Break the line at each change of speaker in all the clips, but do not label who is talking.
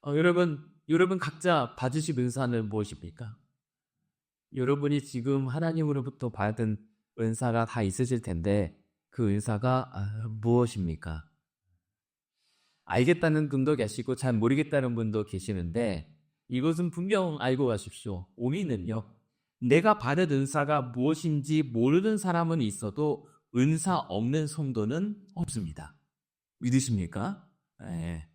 여러분 각자 받으신 은사는 무엇입니까? 여러분이 지금 하나님으로부터 받은 은사가 다 있으실 텐데 그 은사가 무엇입니까? 알겠다는 분도 계시고 잘 모르겠다는 분도 계시는데 이것은 분명 알고 가십시오. 우리는요. 내가 받은 은사가 무엇인지 모르는 사람은 있어도 은사 없는 성도는 없습니다. 믿으십니까? 예.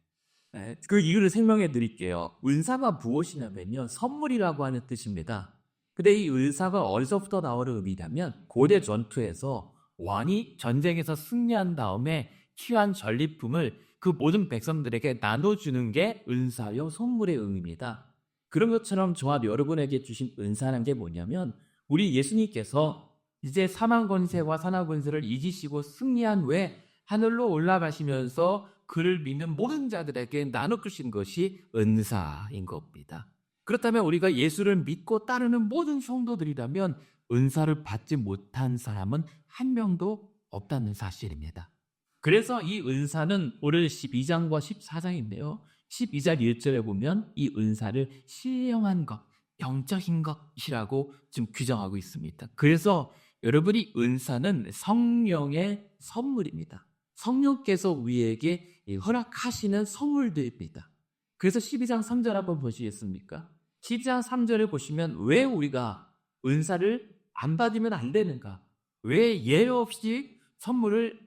그 이유를 설명해 드릴게요. 은사가 무엇이냐면요. 선물이라고 하는 뜻입니다. 근데 이 은사가 어디서부터 나오는 의미냐면 고대 전투에서 왕이 전쟁에서 승리한 다음에 취한 전리품을 그 모든 백성들에게 나눠주는 게 은사요 선물의 의미입니다. 그런 것처럼 저와 여러분에게 주신 은사라는 게 뭐냐면 우리 예수님께서 이제 사망 권세와 사나 권세를 이기시고 승리한 후에 하늘로 올라가시면서 그를 믿는 모든 자들에게 나눠 주신 것이 은사인 겁니다. 그렇다면 우리가 예수를 믿고 따르는 모든 성도들이라면 은사를 받지 못한 사람은 한 명도 없다는 사실입니다. 그래서 이 은사는 오늘 12장과 14장인데요. 12장 1절에 보면 이 은사를 신령한 것, 영적인 것이라고 지금 규정하고 있습니다. 그래서 여러분이 은사는 성령의 선물입니다. 성령께서 우리에게 허락하시는 선물들입니다. 그래서 12장 3절 한번 보시겠습니까? 12장 3절을 보시면 왜 우리가 은사를 안 받으면 안 되는가? 왜 예외 없이 선물을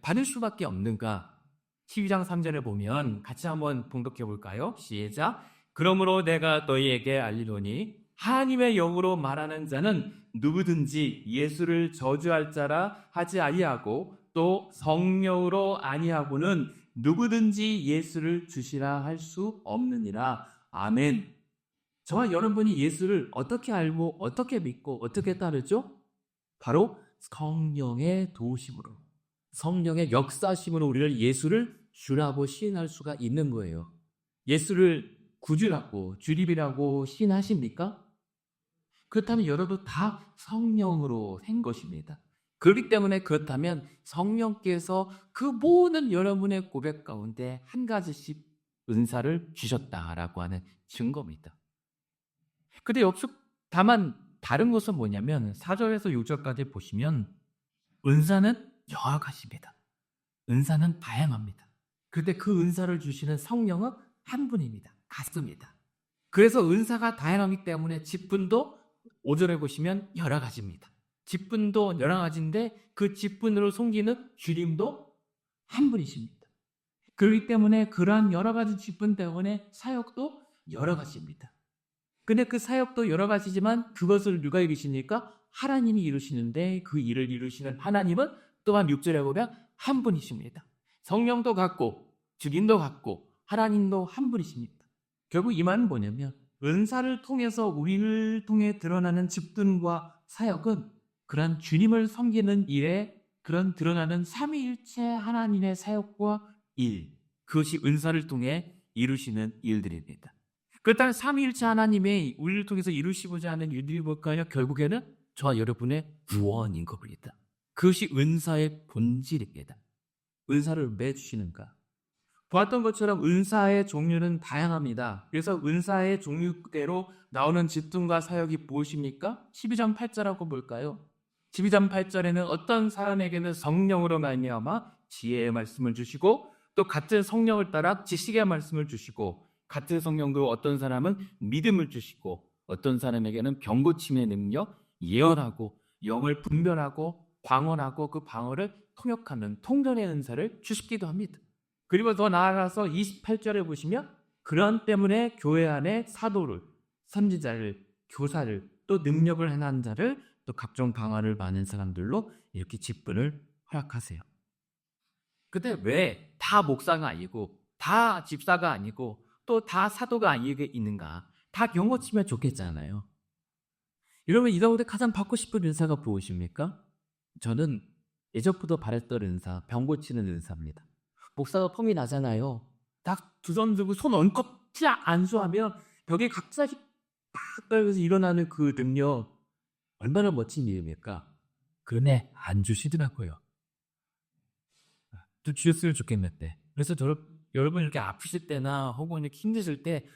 받을 수밖에 없는가? 12장 3절을 보면 같이 한번 봉독해 볼까요? 시작! 그러므로 내가 너희에게 알리노니 하나님의 영으로 말하는 자는 누구든지 예수를 저주할 자라 하지 아니하고 또 성령으로 아니하고는 누구든지 예수를 주시라 할 수 없느니라. 아멘. 저와 여러분이 예수를 어떻게 알고 어떻게 믿고 어떻게 따르죠? 바로 성령의 도우심으로, 성령의 역사심으로 우리를 예수를 주라고 시인할 수가 있는 거예요. 예수를 구주라고 주님이라고 시인하십니까? 그렇다면 여러분 다 성령으로 생 것입니다. 그렇기 때문에 그렇다면 성령께서 그 모든 여러분의 고백 가운데 한 가지씩 은사를 주셨다라고 하는 증거입니다. 근데 여기서 다만 다른 것은 뭐냐면 4절에서 6절까지 보시면 은사는 여러 가지입니다. 은사는 다양합니다. 그런데 그 은사를 주시는 성령은 한 분입니다. 같습니다. 그래서 은사가 다양하기 때문에 직분도 5절에 보시면 여러 가지입니다. 직분도 여러 가지인데 그 직분으로 섬기는 주님도 한 분이십니다. 그렇기 때문에 그러한 여러 가지 직분 때문에 사역도 여러 가지입니다. 근데 그 사역도 여러 가지지만 그것을 누가 이루시니까? 하나님이 이루시는데 그 일을 이루시는 하나님은 또한 6절에 보면 한 분이십니다. 성령도 같고 주님도 같고 하나님도 한 분이십니다. 결국 이 말은 뭐냐면 은사를 통해서 우리를 통해 드러나는 직분과 사역은 그런 주님을 섬기는 일에 그런 드러나는 삼위일체 하나님의 사역과 일, 그것이 은사를 통해 이루시는 일들입니다. 그렇다면 삼위일체 하나님의 우리를 통해서 이루시고자 하는 일들이 뭘까요? 결국에는 저와 여러분의 구원인 겁니다. 그것이 은사의 본질입니다. 은사를 왜 주시는가? 보았던 것처럼 은사의 종류는 다양합니다. 그래서 은사의 종류대로 나오는 직분과 사역이 무엇입니까? 12장 8절하고 볼까요? 12장 8절에는 어떤 사람에게는 성령으로 말미암아 지혜의 말씀을 주시고 또 같은 성령을 따라 지식의 말씀을 주시고 같은 성령도 어떤 사람은 믿음을 주시고 어떤 사람에게는 병고침의 능력, 예언하고 영을 분별하고 방언하고 그 방언을 통역하는 통전의 은사를 주시기도 합니다. 그리고 더 나아가서 28절에 보시면 그런 때문에 교회 안에 사도를, 선지자를, 교사를, 또 능력을 행한 자를, 또 각종 방언을 많은 사람들로 이렇게 직분을 허락하세요. 근데 왜 다 목사가 아니고 다 집사가 아니고 또 다 사도가 아니게 있는가? 다 경고 치면 좋겠잖아요. 여러분 이 가운데 가장 받고 싶은 은사가 무엇입니까? 저는 예전부터 바랬던 은사, 병 고치는 은사입니다. 목사가 폼이 나잖아요. 딱 두 손 들고 손 얹고 쫙 안수하면 벽에 갑자기 팍 떨면서 일어나는 그 능력 얼마나 멋진 일입니까? 그런데 안 주시더라고요. 또 주셨으면 좋겠는데. 그래서 저를 여러분 이렇게 아프실 때나 혹은 이렇게 힘드실 때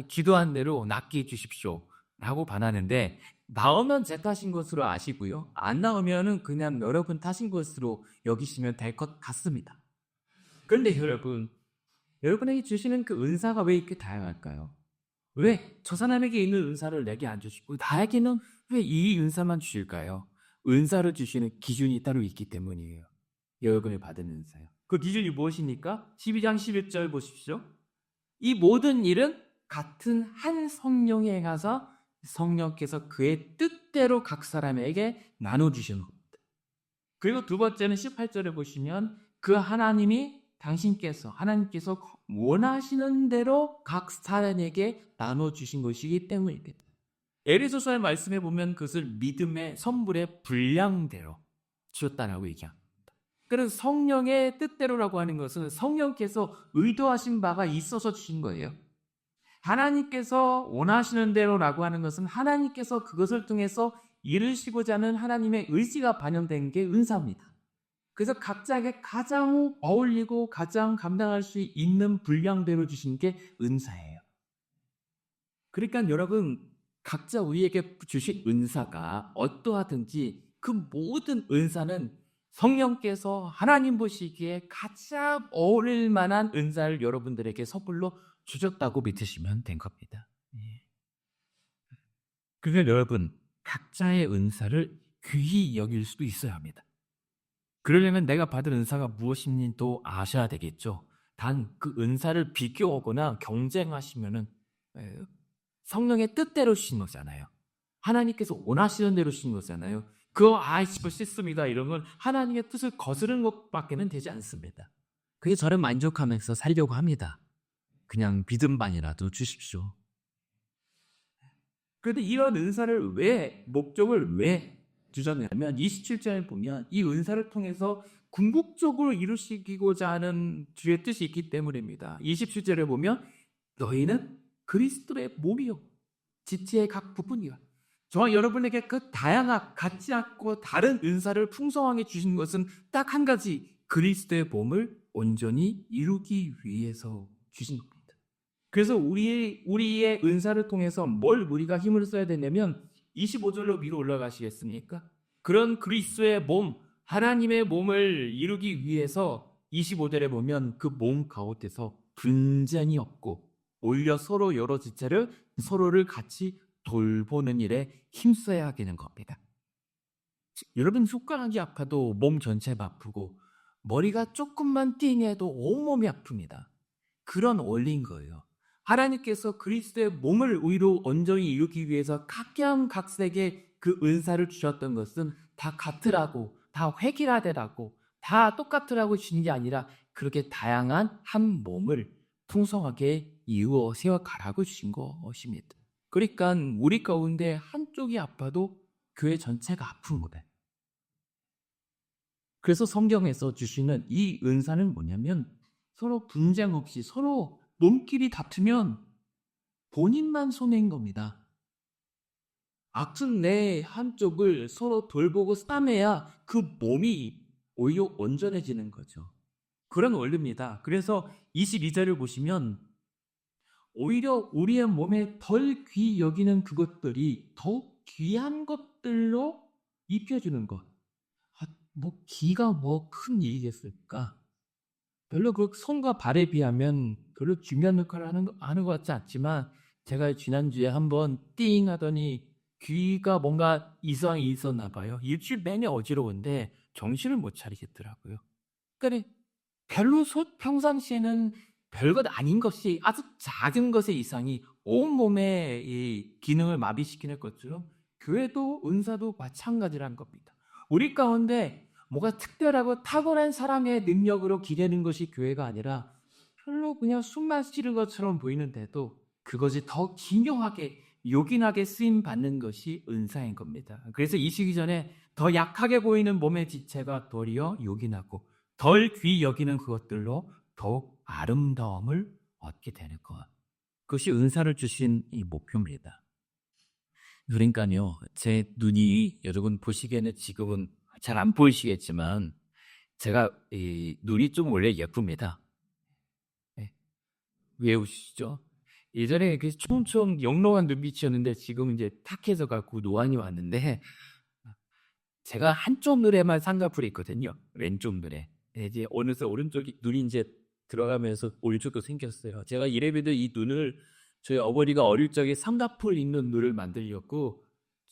기도한 대로 낫게 해주십시오 라고 반하는데, 나오면 제 탓인 것으로 아시고요, 안 나오면은 그냥 여러분 탓인 것으로 여기시면 될 것 같습니다. 그런데 여러분에게 주시는 그 은사가 왜 이렇게 다양할까요? 왜 저 사람에게 있는 은사를 내게 안 주시고 나에게는 왜 이 은사만 주실까요? 은사를 주시는 기준이 따로 있기 때문이에요. 여러분이 받은 은사요. 그 기준이 무엇입니까? 12장 11절 보십시오. 이 모든 일은 같은 한 성령에 행하사 성령께서 그의 뜻대로 각 사람에게 나눠주시는 겁니다. 그리고 두 번째는 18절에 보시면 그 하나님께서 원하시는 대로 각 사람에게 나눠주신 것이기 때문입니다. 에베소서의 말씀에 보면 그것을 믿음의 선물의 분량대로 주었다라고 얘기합니다. 그래서 성령의 뜻대로라고 하는 것은 성령께서 의도하신 바가 있어서 주신 거예요. 하나님께서 원하시는 대로라고 하는 것은 하나님께서 그것을 통해서 이루시고자 하는 하나님의 의지가 반영된 게 은사입니다. 그래서 각자에게 가장 어울리고 가장 감당할 수 있는 분량대로 주신 게 은사예요. 그러니까 여러분, 각자 우리에게 주신 은사가 어떠하든지 그 모든 은사는 성령께서 하나님 보시기에 가장 어울릴 만한 은사를 여러분들에게 선물로 주셨다고 믿으시면 된 겁니다. 그러니까 여러분, 각자의 은사를 귀히 여길 수도 있어야 합니다. 그러려면 내가 받은 은사가 무엇인지도 아셔야 되겠죠. 단 그 은사를 비교하거나 경쟁하시면은 성령의 뜻대로 주신 거잖아요. 하나님께서 원하시는 대로 주신 거잖아요. 그거 싶어 싫습니다 이런 건 하나님의 뜻을 거스르는 것밖에는 되지 않습니다. 그게 저를 만족하면서 살려고 합니다. 그냥 믿음만이라도 주십시오. 그런데 이런 은사를 목적을 왜 주셨냐면 27절에 보면 이 은사를 통해서 궁극적으로 이루시고자 하는 주의 뜻이 있기 때문입니다. 27절에 보면 너희는 그리스도의 몸이요 지체의 각 부분이요. 저와 여러분에게 그 다양한 같지 않고 다른 은사를 풍성하게 주신 것은 딱 한 가지, 그리스도의 몸을 온전히 이루기 위해서 주신 겁니다. 그래서 우리의 은사를 통해서 뭘 우리가 힘을 써야 되냐면 25절로 위로 올라가시겠습니까? 그런 그리스도의 몸, 하나님의 몸을 이루기 위해서 25절에 보면 그 몸 가운데서 분쟁이 없고 오히려 서로 여러 지체를 서로를 같이 돌보는 일에 힘써야 하게 되는 겁니다. 여러분, 손가락이 아파도 몸 전체가 아프고 머리가 조금만 띵해도 온몸이 아픕니다. 그런 원리인 거예요. 하나님께서 그리스도의 몸을 우리로 온전히 이루기 위해서 각양각색의 그 은사를 주셨던 것은 다 같으라고, 다 획일화되라고, 다 똑같으라고 주신 게 아니라 그렇게 다양한 한 몸을 풍성하게 이루어 세워가라고 주신 것입니다. 그러니까 우리 가운데 한쪽이 아파도 교회 전체가 아픈 거다. 그래서 성경에서 주시는 이 은사는 뭐냐면 서로 분쟁 없이 서로 몸끼리 다투면 본인만 손해인 겁니다. 악순 내 한쪽을 서로 돌보고 싸매야 그 몸이 오히려 온전해지는 거죠. 그런 원리입니다. 그래서 22절을 보시면 오히려 우리의 몸에 덜 귀히 여기는 그것들이 더욱 귀한 것들로 입혀주는 것. 귀가 큰 일이겠을까? 별로 그 손과 발에 비하면 별로 중요한 역할을 하는 것 같지 않지만, 제가 지난주에 한번 띵 하더니 귀가 뭔가 이상이 있었나 봐요. 일주일 내내 어지러운데 정신을 못 차리겠더라고요. 그러니까 별로 평상시에는 별것 아닌 것이, 아주 작은 것의 이상이 온몸의 이 기능을 마비시키는 것처럼 교회도 은사도 마찬가지라는 겁니다. 우리 가운데 뭐가 특별하고 탁월한 사람의 능력으로 기대는 것이 교회가 아니라 별로 그냥 숨만 쉬는 것처럼 보이는데도 그것이 더 기묘하게 요긴하게 쓰임 받는 것이 은사인 겁니다. 그래서 이 시기 전에 더 약하게 보이는 몸의 지체가 도리어 요긴하고 덜 귀히 여기는 그것들로 더욱 아름다움을 얻게 되는 것. 그것이 은사를 주신 이 목표입니다. 그러니까요, 제 눈이 여러분 보시기에는 지금은 잘 안 보이시겠지만 제가 이 눈이 좀 원래 예쁩니다. 외우시죠? 예전에 그 촘촘 영롱한 눈빛이었는데 지금 이제 탁해져 갖고 노안이 왔는데 제가 한쪽 눈에만 쌍꺼풀이 있거든요. 왼쪽 눈에. 이제 어느새 오른쪽이 눈이 이제 들어가면서 오른쪽도 생겼어요. 제가 이래봬도 이 눈을 저희 어머니가 어릴 적에 쌍꺼풀 있는 눈을 만들려고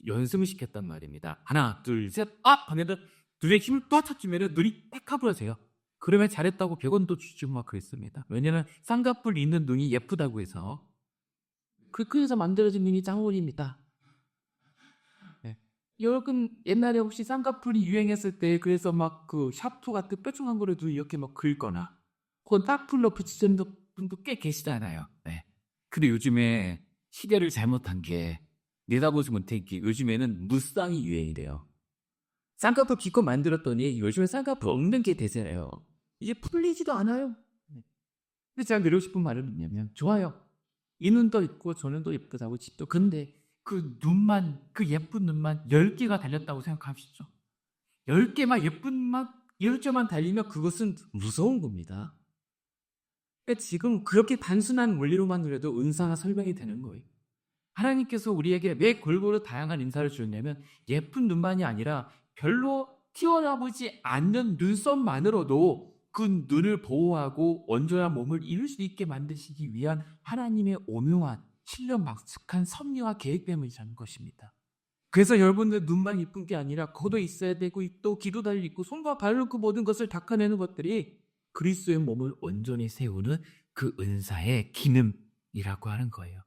연습을 시켰단 말입니다. 하나, 둘, 셋, 하면은 눈에 힘을 꽉 주면은 눈이 딱 가버려져요. 그러면 잘했다고 100원도 주지 막 그랬습니다. 왜냐면 쌍꺼풀 있는 눈이 예쁘다고 해서. 그래서 만들어진 눈이 짱눈입니다. 네. 여러분 옛날에 혹시 쌍꺼풀이 유행했을 때 그래서 막 그 샤프트 같은 뾰족한 거라도 이렇게 막 긁거나 그건 딱풀로 붙이는 분도 꽤 계시잖아요. 네. 근데 요즘에 시대를 잘못한 게 내다보지 못한 게 요즘에는 무쌍이 유행이래요. 쌍꺼풀 기껏 만들었더니 요즘에 쌍꺼풀 없는 게 대세래요. 이제 풀리지도 않아요. 네. 근데 제가 드리고 싶은 말은 뭐냐면 좋아요. 이 눈도 있고 저 눈도 예쁘다고 집도. 근데 그 눈만, 그 예쁜 눈만 10개가 달렸다고 생각하시죠. 10개만 예쁜 눈만 10개만 달리면 그것은 무서운 겁니다. 그러니까 지금 그렇게 단순한 원리로만 그래도 은사가 설명이 되는 거예요. 하나님께서 우리에게 왜 골고루 다양한 인사를 주셨냐면 예쁜 눈만이 아니라 별로 튀어나오지 않는 눈썹만으로도 그 눈을 보호하고 온전한 몸을 이룰 수 있게 만드시기 위한 하나님의 오묘한 신령막측한 섭리와 계획 때문이라는 것입니다. 그래서 여러분들 눈만 이쁜 게 아니라 코도 있어야 되고 또 귀도 달려있고 손과 발로 그 모든 것을 닦아내는 것들이 그리스도의 몸을 온전히 세우는 그 은사의 기능이라고 하는 거예요.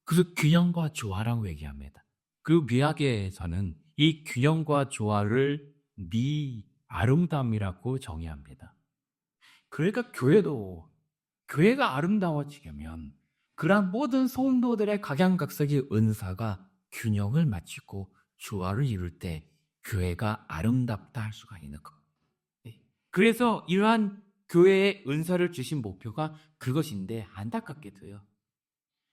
그래서 균형과 조화라고 얘기합니다. 그리고 미학에서는 이 균형과 조화를 아름다움이라고 정의합니다. 그러니까 교회가 아름다워지려면 그러한 모든 성도들의 각양각색의 은사가 균형을 맞추고 조화를 이룰 때 교회가 아름답다 할 수가 있는 것. 그래서 이러한 교회의 은사를 주신 목표가 그것인데 안타깝게도요.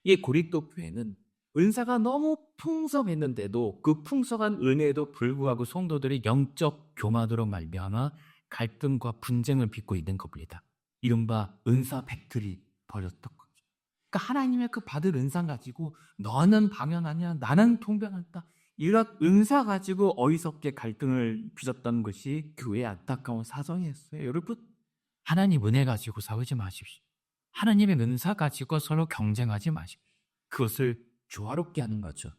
이 고린도 교회는 은사가 너무 풍성했는데도 그 풍성한 은혜에도 불구하고 성도들이 영적 교만으로 말미암아 갈등과 분쟁을 빚고 있는 겁니다. 이른바 은사 팩토리 벌였던 거죠. 그러니까 하나님의 그 받은 은사 가지고 너는 방언하냐 나는 통변한다 이런 은사 가지고 어이섭게 갈등을 빚었던 것이 교회의 안타까운 사정이었어요. 여러분 하나님 은혜 가지고 싸우지 마십시오. 하나님의 은사 가지고 서로 경쟁하지 마십시오. 그것을 조화롭게 하는 거죠.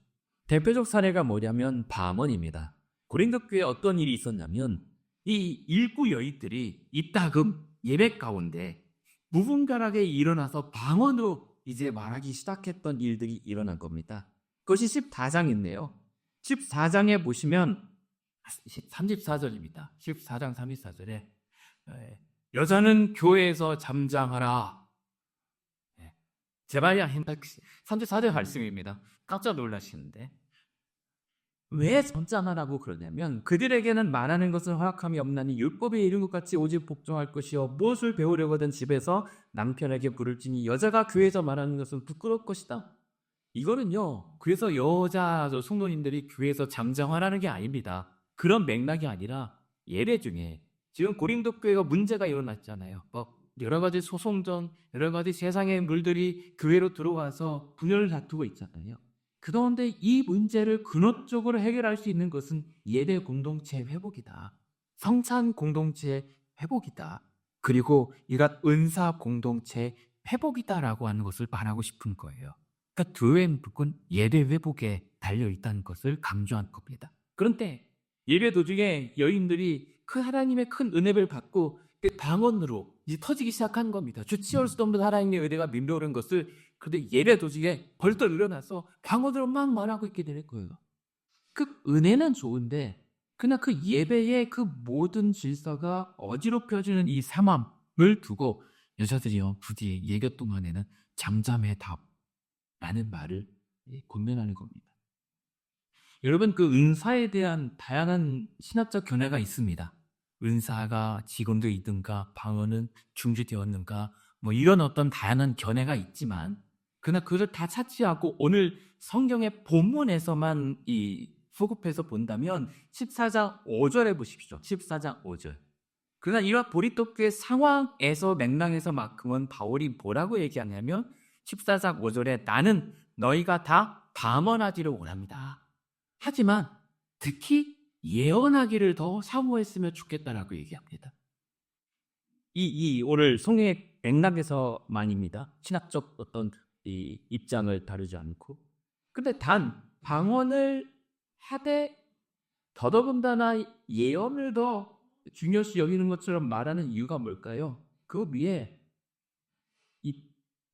대표적 사례가 뭐냐면 방언입니다. 고린도 교회에 어떤 일이 있었냐면 이 일구 여인들이 이따금 예배 가운데 무분별하게 일어나서 방언으로 이제 말하기 시작했던 일들이 일어난 겁니다. 그것이 14장에 있네요. 14장에 보시면 34절입니다. 14장 34절에 여자는 교회에서 잠잠하라. 제발야 34절 말씀입니다. 깜짝 놀라시는데 왜 잠잠하라고 그러냐면 그들에게는 말하는 것을 허락함이 없나니 율법에 이른 것 같이 오직 복종할 것이요 무엇을 배우려거든 집에서 남편에게 부를지니 여자가 교회에서 말하는 것은 부끄러울 것이다. 이거는요 그래서 여자 성도님들이 교회에서 잠잠하라는 게 아닙니다. 그런 맥락이 아니라 예배 중에 지금 고린도 교회가 문제가 일어났잖아요. 여러 가지 소송전, 여러 가지 세상의 물들이 교회로 들어와서 분열을 다투고 있잖아요. 그런데 이 문제를 근원적으로 해결할 수 있는 것은 예배 공동체 회복이다. 성찬 공동체 회복이다. 그리고 이가 은사 공동체 회복이다라고 하는 것을 말하고 싶은 거예요. 그러니까 교회 무조건 예배 회복에 달려있다는 것을 강조한 겁니다. 그런데 예배 도중에 여인들이 그 하나님의 큰 은혜를 받고 방언으로 이제 터지기 시작한 겁니다. 주치할 수도 없는 하나님의 은혜가 밀려오는 것을 그런데 예배 도중에 벌떡 일어나서 방언으로 막 말하고 있게 되는 거예요. 그 은혜는 좋은데 그러나 그 예배의 그 모든 질서가 어지럽혀지는 이 상황을 두고 여자들이요 부디 예배 동안에는 잠잠해 답라는 말을 권면하는 겁니다. 여러분 그 은사에 대한 다양한 신학적 견해가 있습니다. 은사가 지금도 있든가 방언은 중지되었는가 이런 어떤 다양한 견해가 있지만 그러나 그걸 다 차치하고 오늘 성경의 본문에서만 이 포급해서 본다면 14장 5절에 보십시오. 14장 5절. 그러나 이런 고린도교의 상황에서 맥락에서만큼은 바울이 뭐라고 얘기하냐면 14장 5절에 나는 너희가 다 방언하기를 원합니다. 하지만 특히 예언하기를 더 사모했으면 좋겠다라고 얘기합니다. 이 오늘 성경의 맥락에서만입니다. 신학적 어떤 이 입장을 다루지 않고. 근데 단 방언을 하되 더더군다나 예언을 더 중요시 여기는 것처럼 말하는 이유가 뭘까요? 그 위에 이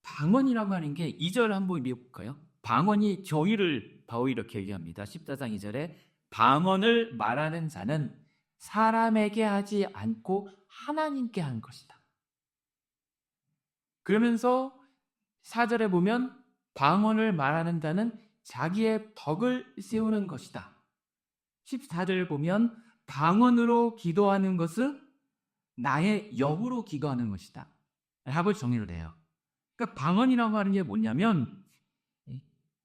방언이라고 하는 게 2절 한번 읽어볼까요? 방언이 저희를 바울이 이렇게 얘기합니다. 14장 2절에 방언을 말하는 자는 사람에게 하지 않고 하나님께 한 것이다. 그러면서 4절에 보면 방언을 말하는 자는 자기의 덕을 세우는 것이다. 14절을 보면 방언으로 기도하는 것은 나의 영으로 기도하는 것이다. 하고 정리를 해요. 그러니까 방언이라고 하는 게 뭐냐면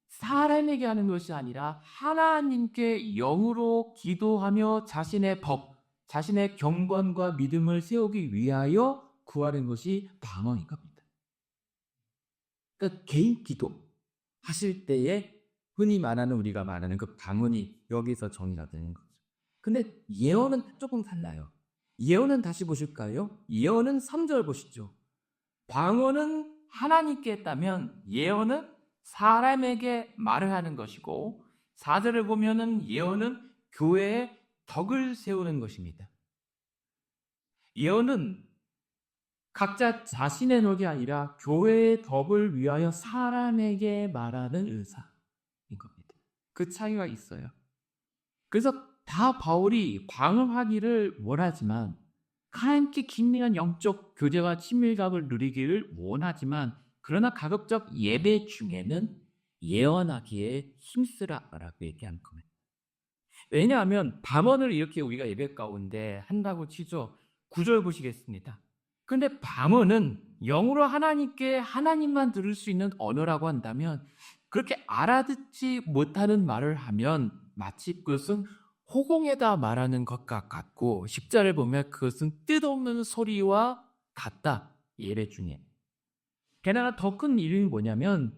사람에게 하는 것이 아니라 하나님께 영으로 기도하며 자신의 법, 자신의 경건과 믿음을 세우기 위하여 구하는 것이 방언인 겁니다. 그러니까 개인 기도 하실 때에 흔히 말하는 우리가 말하는 그 방언이 여기서 정의가 되는 거죠. 근데 예언은 조금 달라요. 예언은 다시 보실까요? 예언은 3절 보시죠. 방언은 하나님께 했다면 예언은 사람에게 말을 하는 것이고 4절을 보면은 예언은 교회의 덕을 세우는 것입니다. 예언은 각자 자신의 덕이 아니라 교회의 덕을 위하여 사람에게 말하는 의사인 겁니다. 그 차이가 있어요. 그래서 다 바울이 방언하기를 원하지만 하나님께 긴밀한 영적 교제와 친밀감을 누리기를 원하지만 그러나 가급적 예배 중에는 예언하기에 힘쓰라라고 얘기한 겁니다. 왜냐하면 방언을 이렇게 우리가 예배 가운데 한다고 치죠. 9절 보시겠습니다. 근데 방언은 영으로 하나님께 하나님만 들을 수 있는 언어라고 한다면 그렇게 알아듣지 못하는 말을 하면 마치 그것은 호공에다 말하는 것과 같고 10절을 보면 그것은 뜻없는 소리와 같다. 예배 중에. 게다가 더 큰 이유는 뭐냐면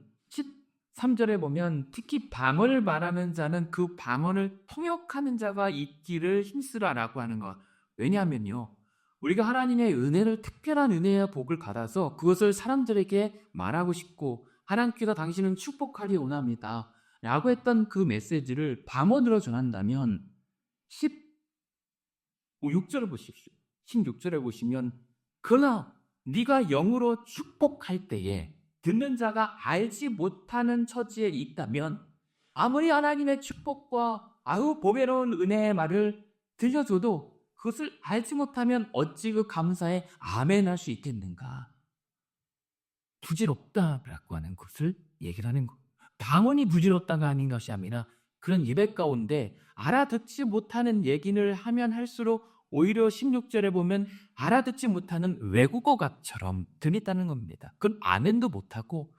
13절에 보면 특히 방언을 말하는 자는 그 방언을 통역하는 자가 있기를 힘쓰라라고 하는 것. 왜냐하면요. 우리가 하나님의 은혜를 특별한 은혜와 복을 받아서 그것을 사람들에게 말하고 싶고 하나님께서 당신은 축복하기 원합니다. 라고 했던 그 메시지를 방언으로 전한다면 16절을 보십시오. 16절에 보시면 그러나 네가 영으로 축복할 때에 듣는 자가 알지 못하는 처지에 있다면 아무리 하나님의 축복과 아유 보배로운 은혜의 말을 들려줘도 그것을 알지 못하면 어찌 그 감사에 아멘 할 수 있겠는가. 부질없다라고 하는 것을 얘기를 하는 것. 방언이 부질없다가 아닌 것이 아니라 그런 예배 가운데 알아듣지 못하는 얘기를 하면 할수록 오히려 16절에 보면 알아듣지 못하는 외국어같처럼 들린다는 겁니다. 그건 아멘도 못하고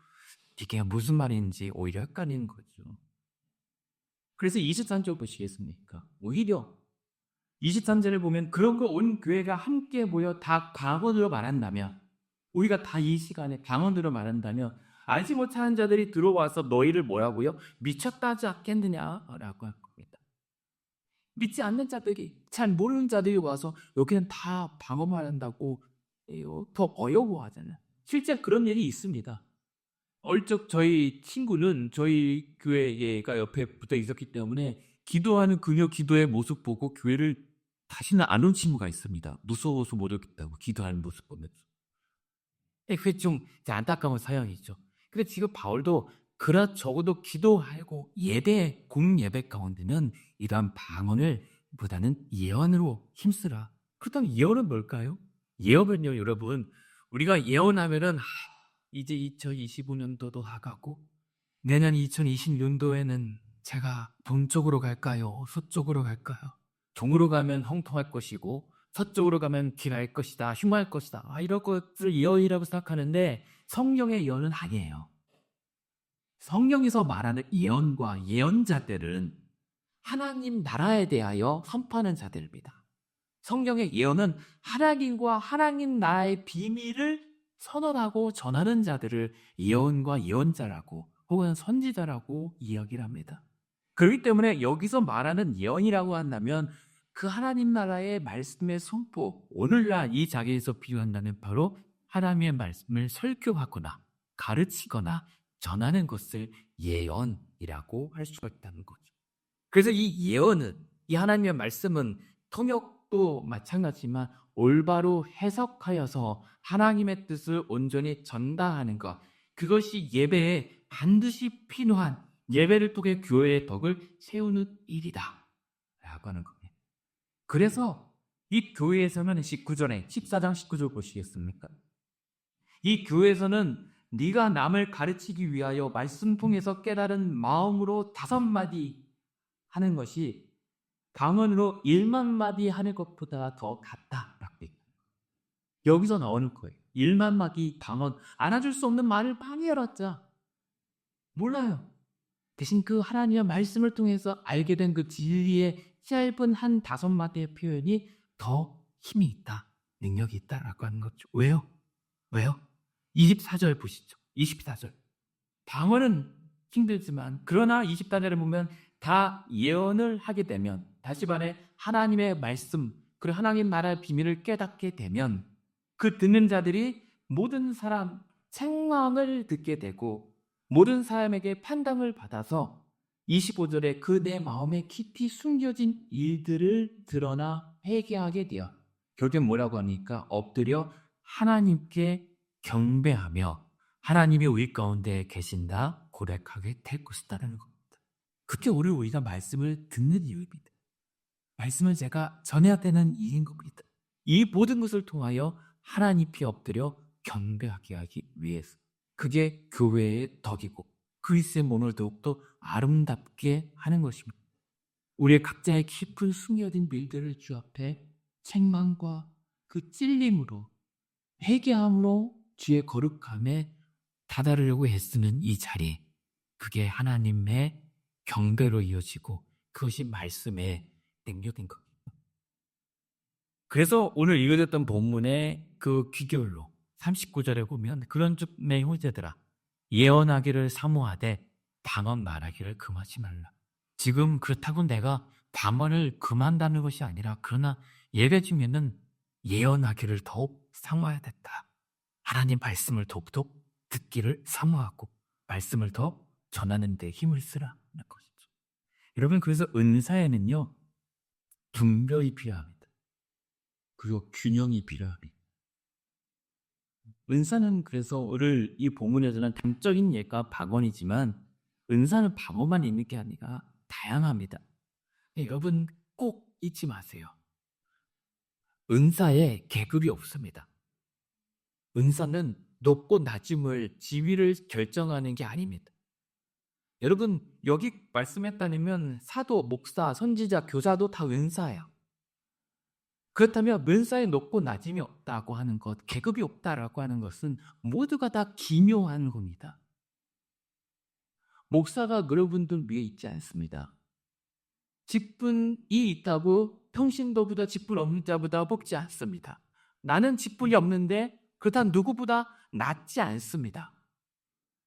이게 무슨 말인지 오히려 헷갈리는 거죠. 그래서 23절 보시겠습니까? 오히려 23절을 보면 그런 거 온 교회가 함께 모여 다 방언으로 말한다면 우리가 다 이 시간에 방언으로 말한다면 알지 못하는 자들이 들어와서 너희를 뭐라고요? 미쳤다 하지 않겠느냐라고 할 겁니다. 믿지 않는 자들이 잘 모르는 자들이 와서 여기는 다 방언만 한다고 더 어려워하잖아요. 실제 그런 일이 있습니다. 얼적 저희 친구는 저희 교회가 옆에 붙어 있었기 때문에 기도하는 그녀 기도의 모습 보고 교회를 다시는 안 온 친구가 있습니다. 무서워서 못 오겠다고 기도하는 모습 보면서. 그게 좀 안타까운 사연이죠. 근데 지금 바울도 그라 적어도 기도하고 예배 공예배 가운데는 이러한 방언을 보다는 예언으로 힘쓰라. 그렇다면 예언은 뭘까요? 예언은요, 여러분, 우리가 예언하면은 이제 2025년도도 다가고 내년 2020년도에는 제가 동쪽으로 갈까요? 서쪽으로 갈까요? 동으로 가면 형통할 것이고 서쪽으로 가면 길할 것이다, 흉할 것이다. 이런 것을 예언이라고 생각하는데 성경의 예언은 아니에요. 성경에서 말하는 예언과 예언자들은 하나님 나라에 대하여 선포하는 자들입니다. 성경의 예언은 하나님과 하나님 나라의 비밀을 선언하고 전하는 자들을 예언과 예언자라고 혹은 선지자라고 이야기를 합니다. 그렇기 때문에 여기서 말하는 예언이라고 한다면 그 하나님 나라의 말씀의 선포, 오늘날 이 자리에서 비유한다는 바로 하나님의 말씀을 설교하거나 가르치거나 전하는 것을 예언이라고 할 수가 있다는 거죠. 그래서 이 예언은, 이 하나님의 말씀은 통역도 마찬가지지만 올바로 해석하여서 하나님의 뜻을 온전히 전달하는 것, 그것이 예배에 반드시 필요한, 예배를 통해 교회의 덕을 세우는 일이다 라고 하는 겁니다. 그래서 이 교회에서는 19절에 14장 19절 보시겠습니까? 이 교회에서는 네가 남을 가르치기 위하여 말씀 통해서 깨달은 마음으로 5마디 하는 것이 방언으로 1만 마디 하는 것보다 더 같다라고 얘기해요. 여기서 나오는 거예요. 1만 마디 방언, 알아줄 수 없는 말을 많이 알았자 몰라요. 대신 그 하나님의 말씀을 통해서 알게 된 그 진리의 짧은 한 5마디의 표현이 더 힘이 있다, 능력이 있다라고 하는 거죠. 왜요? 24절 보시죠. 24절. 방언은 힘들지만 그러나 24절에 보면 다 예언을 하게 되면, 다시 말해 하나님의 말씀, 그리고 하나님 나라의 비밀을 깨닫게 되면 그 듣는 자들이 모든 사람 책망을 듣게 되고 모든 사람에게 판단을 받아서 25절에 그 내 마음에 깊이 숨겨진 일들을 드러나 회개하게 되어 결국엔 뭐라고 하니까 엎드려 하나님께 경배하며 하나님이 우리 가운데 계신다 고백하게 될 것이다라는 겁니다. 그게 우리가 말씀을 듣는 이유입니다. 말씀을 제가 전해야 되는 이유인 겁니다. 이 모든 것을 통하여 하나님께 엎드려 경배하게 하기 위해서, 그게 교회의 덕이고 그리스도의 몸을 더욱더 아름답게 하는 것입니다. 우리의 각자의 깊은 숨겨진 일들을 주 앞에 책망과 그 찔림으로, 회개함으로 주의 거룩함에 다다르려고 애쓰는 이 자리, 그게 하나님의 경배로 이어지고 그것이 말씀의 능력인 겁니다. 그래서 오늘 읽어졌던 본문의 그 귀결로 39절에 보면 그런 즉 내 형제들아 예언하기를 사모하되 방언 말하기를 금하지 말라. 지금 그렇다고 내가 방언을 금한다는 것이 아니라, 그러나 예배 중에는 예언하기를 더욱 사모해야 된다. 하나님 말씀을 더욱더 듣기를 사모하고 말씀을 더 전하는 데 힘을 쓰라는 것이죠. 여러분, 그래서 은사에는요 분별이 필요합니다. 그리고 균형이 필요합니다. 은사는 그래서 오늘 이 본문에서는 단적인 예가 방언이지만 은사는 방언만 있는 게 아니라 다양합니다. 여러분 꼭 잊지 마세요. 은사에 계급이 없습니다. 은사는 높고 낮음을, 지위를 결정하는 게 아닙니다. 여러분 여기 말씀했다면 사도, 목사, 선지자, 교사도 다 은사예요. 그렇다면 은사에 높고 낮음이 없다고 하는 것, 계급이 없다라고 하는 것은 모두가 다 기묘한 겁니다. 목사가 여러분들 위에 있지 않습니다. 직분이 있다고 평신도보다 직분 없는 자보다 뽑지 않습니다. 나는 직분이 없는데 그렇다면 누구보다 낫지 않습니다.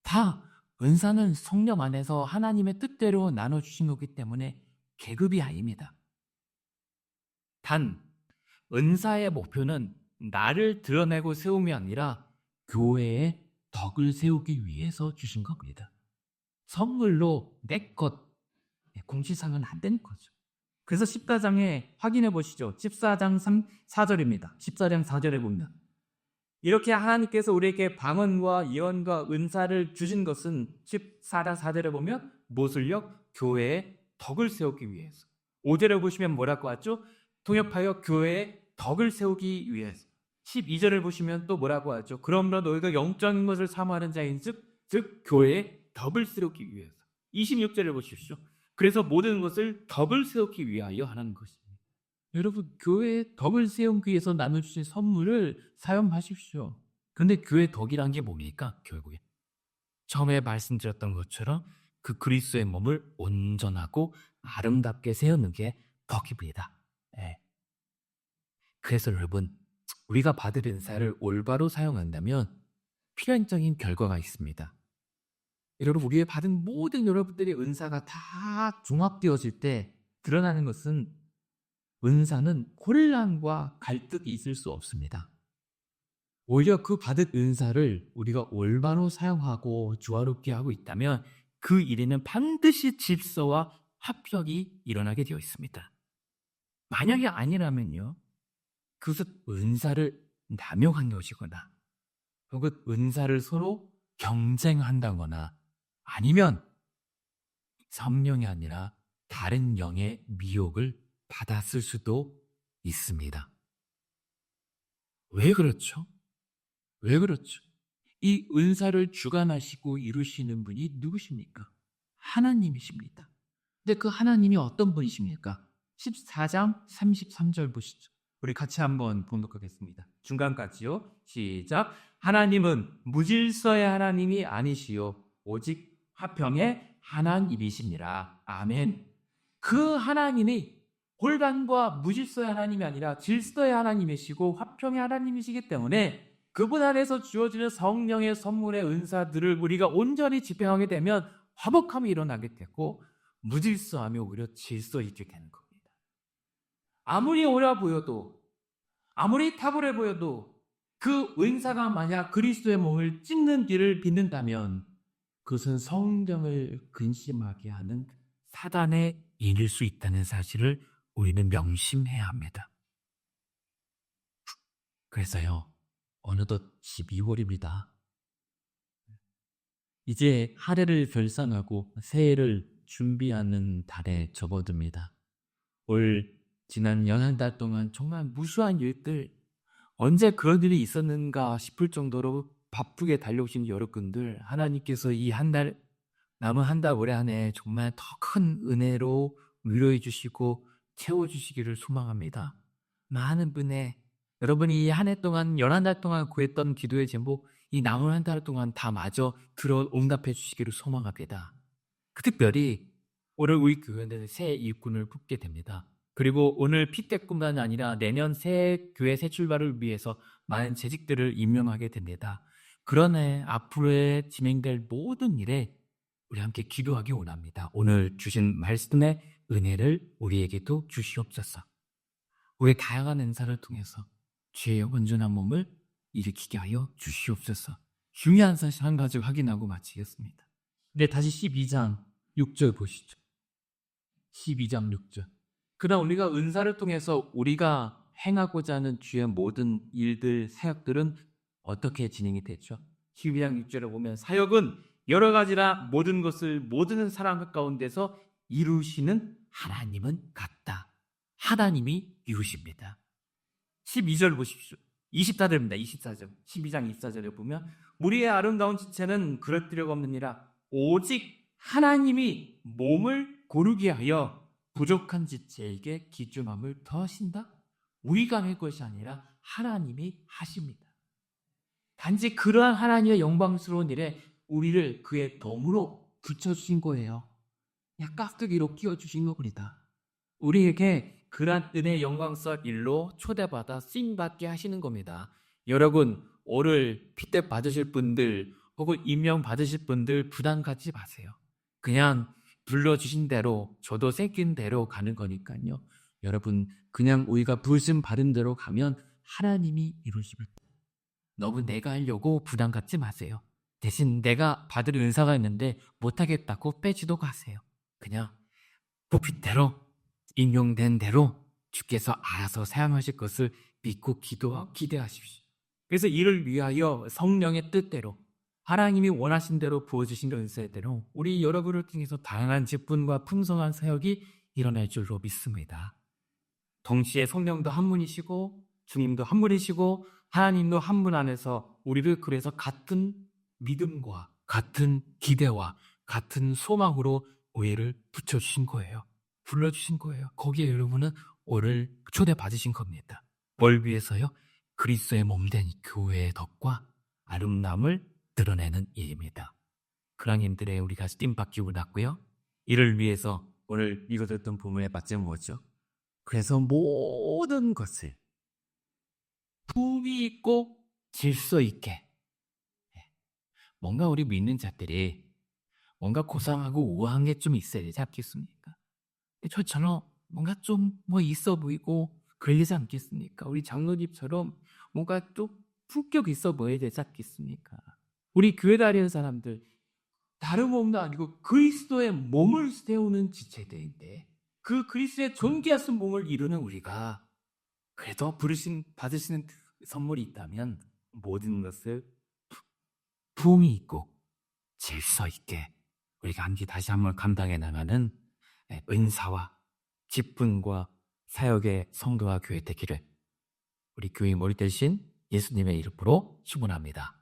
다 은사는 성령 안에서 하나님의 뜻대로 나눠주신 거기 때문에 계급이 아닙니다. 단 은사의 목표는 나를 드러내고 세움이 아니라 교회의 덕을 세우기 위해서 주신 겁니다. 선물로 내 것 공시상은 안 되는 거죠. 그래서 14장에 확인해 보시죠. 14장 4절입니다. 14장 4절에 보면 이렇게 하나님께서 우리에게 방언과 예언과 은사를 주신 것은 14장 4절에 보면 무엇을요? 교회의 덕을 세우기 위해서. 5절에 보시면 뭐라고 하죠? 통역하여 교회의 덕을 세우기 위해서. 12절을 보시면 또 뭐라고 하죠? 그러므로 너희가 영적인 것을 사모하는 자인 즉 교회의 덕을 세우기 위해서. 26절을 보십시오. 그래서 모든 것을 덕을 세우기 위하여 하는 것입니다. 여러분 교회의 덕을 세우기 위해서 나눠주신 선물을 사용하십시오. 그런데 교회의 덕이란 게 뭡니까? 결국에 처음에 말씀드렸던 것처럼 그 그리스도의 몸을 온전하고 아름답게 세우는 게 덕입니다. 네. 그래서 여러분, 우리가 받을 은사를 올바로 사용한다면 필연적인 결과가 있습니다. 여러분, 우리의 받은 모든 여러분들의 은사가 다 종합되어질 때 드러나는 것은 은사는 혼란과 갈등이 있을 수 없습니다. 오히려 그 받은 은사를 우리가 올바로 사용하고 조화롭게 하고 있다면 그 일에는 반드시 질서와 합격이 일어나게 되어 있습니다. 만약에 아니라면요, 그것은 은사를 남용한 것이거나 혹은 은사를 서로 경쟁한다거나 아니면 성령이 아니라 다른 영의 미혹을 받았을 수도 있습니다. 왜 그렇죠? 왜 그렇죠? 이 은사를 주관하시고 이루시는 분이 누구십니까? 하나님이십니다. 근데 그 하나님이 어떤 분이십니까? 14장 33절 보시죠. 우리 같이 한번 봉독하겠습니다. 중간까지요. 시작. 하나님은 무질서의 하나님이 아니시요 오직 화평의 하나님이시니라. 아멘. 그 하나님이 혼란과 무질서의 하나님이 아니라 질서의 하나님이시고 화평의 하나님이시기 때문에 그분 안에서 주어지는 성령의 선물의 은사들을 우리가 온전히 집행하게 되면 화목함이 일어나게 되고 무질서하며 오히려 질서 있게 되는 겁니다. 아무리 어려 보여도 아무리 탁월해 보여도 그 은사가 만약 그리스도의 몸을 찢는 길을 빚는다면 그것은 성령을 근심하게 하는 사단의 일일 수 있다는 사실을 우리는 명심해야 합니다. 그래서요, 어느덧 12월입니다. 이제 한 해를 결산하고 새해를 준비하는 달에 접어듭니다. 지난 한 달 동안 정말 무수한 일들, 언제 그런 일이 있었는가 싶을 정도로 바쁘게 달려오신 여러분들, 하나님께서 이 한 달, 남은 한 달 올해 한 해 정말 더 큰 은혜로 위로해 주시고 채워주시기를 소망합니다. 많은 분의 여러분이 이 한 해 동안 11달 동안 구했던 기도의 제목, 이 남은 한 달 동안 다 마저 들어 응답해 주시기를 소망합니다. 특별히 오늘 우리 교회는 새 일꾼을 뽑게 됩니다. 그리고 오늘 피때뿐만 아니라 내년 새 교회 새 출발을 위해서 많은 재직들을 임명하게 됩니다. 그러네 앞으로의 진행될 모든 일에 우리 함께 기도하기 원합니다. 오늘 주신 말씀의 은혜를 우리에게도 주시옵소서. 우리의 다양한 은사를 통해서 죄의 온전한 몸을 일으키게 하여 주시옵소서. 중요한 사실 한 가지 확인하고 마치겠습니다. 네, 다시 12장 6절 보시죠. 12장 6절. 그러나 우리가 은사를 통해서 우리가 행하고자 하는 주의 모든 일들, 사역들은 어떻게 진행이 됐죠? 12장 6절에 보면 사역은 여러 가지라 모든 것을 모든 사람 가운데서 이루시는 하나님은 같다. 하나님이 이루십니다. 12절 보십시오. 24절입니다. 24절. 12장 24절에 보면 우리의 아름다운 지체는 그럴 필요가 없느니라 오직 하나님이 몸을 고르게 하여 부족한 지체에게 기중함을 더하신다. 우리가 할 것이 아니라 하나님이 하십니다. 단지 그러한 하나님의 영광스러운 일에 우리를 그의 덤으로 붙여주신 거예요. 그냥 깍두기로 끼워주신 겁니다. 우리에게 그러한 은혜의 영광스러운 일로 초대받아 쓰임받게 하시는 겁니다. 여러분, 오늘 피대 받으실 분들 혹은 임명 받으실 분들 부담 갖지 마세요. 그냥 불러주신 대로 저도 생긴 대로 가는 거니까요. 여러분, 그냥 우리가 부르심 받은 대로 가면 하나님이 이루십니다. 너무 내가 하려고 부담 갖지 마세요. 대신 내가 받을 은사가 있는데 못하겠다고 빼지도 가세요. 그냥 뽑힌 대로 인용된 대로 주께서 알아서 사용하실 것을 믿고 기대하십시오. 그래서 이를 위하여 성령의 뜻대로 하나님이 원하신 대로 부어주신 은사대로 우리 여러분을 통해서 다양한 직분과 풍성한 사역이 일어날 줄로 믿습니다. 동시에 성령도 한 분이시고 주님도 한 분이시고 하나님도 한 분 안에서 우리를 그래서 같은 믿음과 같은 기대와 같은 소망으로 오해를 붙여주신 거예요. 불러주신 거예요. 거기에 여러분은 오늘 초대받으신 겁니다. 뭘 위해서요? 그리스도의 몸된 교회의 덕과 아름다움을 드러내는 일입니다. 그랑님들의 우리가 띠받기고 났고요. 이를 위해서 오늘 읽어드렸던 본문의 맞점은 뭐죠? 그래서 모든 것을 품위 있고 질서 있게. 뭔가 우리 믿는 자들이 뭔가 고상하고 우아한 게 좀 있어야 되지 않겠습니까? 저처럼 뭔가 좀 뭐 있어 보이고 그러지 않겠습니까? 우리 장로님처럼 뭔가 좀 품격 있어 보여야 되지 않겠습니까? 우리 교회 다니는 사람들 다름 없는 아니고 그리스도의 몸을 세우는 지체들인데 그 그리스도의 존귀하신 몸을 이루는 우리가 그래도 받으시는 선물이 있다면 모든 것을 품위 있고 질서 있게 우리가 함께 다시 한번 감당해 나가는 은사와 기쁨과 사역의 성도와 교회 되기를 우리 교회 머리 대신 예수님의 이름으로 축원합니다.